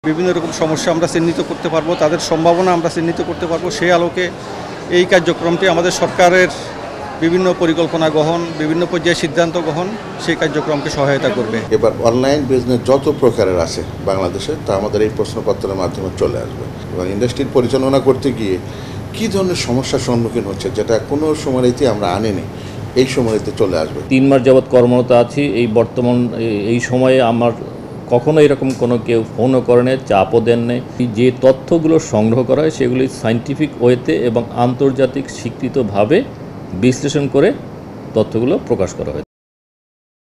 বিভিন্ন রকম সমস্যা আমরা চিহ্নিত করতে পারবো, তাদের সম্ভাবনা আমরা চিহ্নিত করতে পারবো। সেই আলোকে এই কার্যক্রমটি আমাদের সরকারের বিভিন্ন পরিকল্পনা গ্রহণ, বিভিন্ন পর্যায়ে সিদ্ধান্ত গ্রহণ সেই কার্যক্রমকে সহায়তা করবে। এবার অনলাইন বিজনেস যত প্রকারের আছে বাংলাদেশে তা আমাদের এই প্রশ্নপত্রের মাধ্যমে চলে আসবে এবং ইন্ডাস্ট্রির পরিচালনা করতে গিয়ে কী ধরনের সমস্যার সম্মুখীন হচ্ছে যেটা কোনো সময়তে আমরা আনিনি, এই সময়তে চলে আসবে। 3 মাস যাবৎ কর্মরত আছি। এই বর্তমান এই সময়ে আমার কখনো এরকম কোনো কেউ ফোনও করে নেই, চাপও দেন নেই। যে তথ্যগুলো সংগ্রহ করা হয় সেগুলি সায়েন্টিফিক ওয়েতে এবং আন্তর্জাতিক স্বীকৃতভাবে বিশ্লেষণ করে তথ্যগুলো প্রকাশ করা হয়।